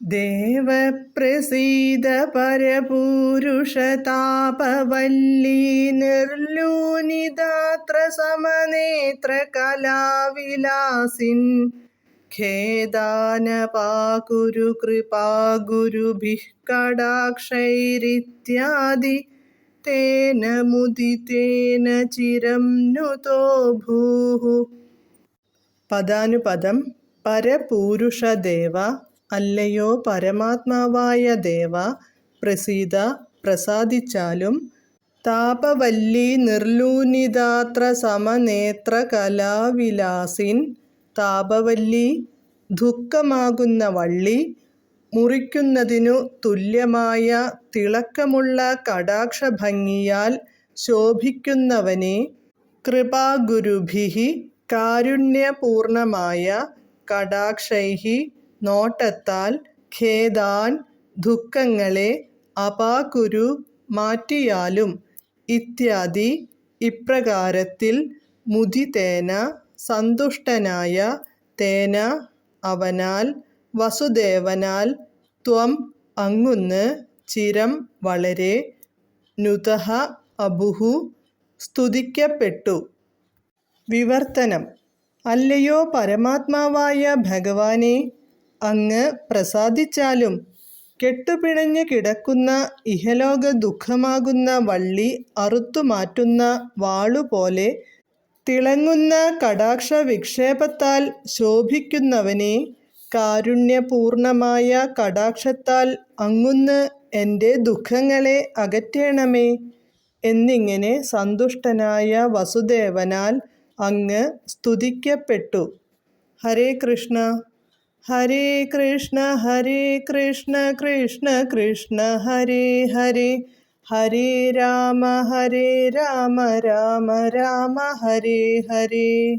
ദേവപ്രസീദ പരപൂരുഷതാപവല്ലീ നിർലൂനിതാത്ര സമനേത്ര കലാവിലാസിൻ ഖേദാനപാകുരു കൃപാഗുരുഭിഃ കടാക്ഷൈരിത്യാദി തേന മുദിതേന ചിരം നുതോ ഭൂഃ. പദാനുപദം. പരപൂരുഷദേവ, അല്ലയോ പരമാത്മാവായ ദേവ, പ്രസീദ, പ്രസാദിച്ചാലും. താപവല്ലീ നിർലൂനിതാത്ര സമനേത്ര കലാവിലാസിൻ, താപവല്ലി, ദുഃഖമാകുന്ന വള്ളി, മുറിക്കുന്നതിനു തുല്യമായ തിളക്കമുള്ള കടാക്ഷഭംഗിയാൽ ശോഭിക്കുന്നവനെ, കൃപാഗുരുഭിഃ, കാരുണ്യപൂർണമായ കടാക്ഷൈഃ, നോട്ടത്താൽ, ഖേദാൻ, ദുഃഖങ്ങളെ, അപാകുരു, മാറ്റിയാലും, ഇത്യാദി, ഇപ്രകാരത്തിൽ, മുദിതേന, സന്തുഷ്ടനായ, തേന, അവനാൽ, വസുദേവനാൽ, ത്വം, അങ്ങുന്ന്, ചിരം, വളരെ, നുതഃ, അഭുഃ, സ്തുതിക്കപ്പെട്ടു. വിവർത്തനം. അല്ലയോ പരമാത്മാവായ ഭഗവാനേ, അങ്ങ് പ്രസാദിച്ചാലും കെട്ടുപിണഞ്ഞ് കിടക്കുന്ന ഇഹലോക ദുഃഖമാകുന്ന വള്ളി അറുത്തുമാറ്റുന്ന വാളുപോലെ തിളങ്ങുന്ന കടാക്ഷ വിക്ഷേപത്താൽ ശോഭിക്കുന്നവനെ, കാരുണ്യപൂർണമായ കടാക്ഷത്താൽ അങ്ങുന്ന് എൻ്റെ ദുഃഖങ്ങളെ അകറ്റേണമേ എന്നിങ്ങനെ സന്തുഷ്ടനായ വസുദേവനാൽ അങ്ങ് സ്തുതിക്കപ്പെട്ടു. ഹരേ കൃഷ്ണ ഹരേ കൃഷ്ണ ഹരേ കൃഷ്ണ കൃഷ്ണ കൃഷ്ണ ഹരേ ഹരേ, ഹരേ രാമ രാമ രാമ ഹരേ ഹരേ.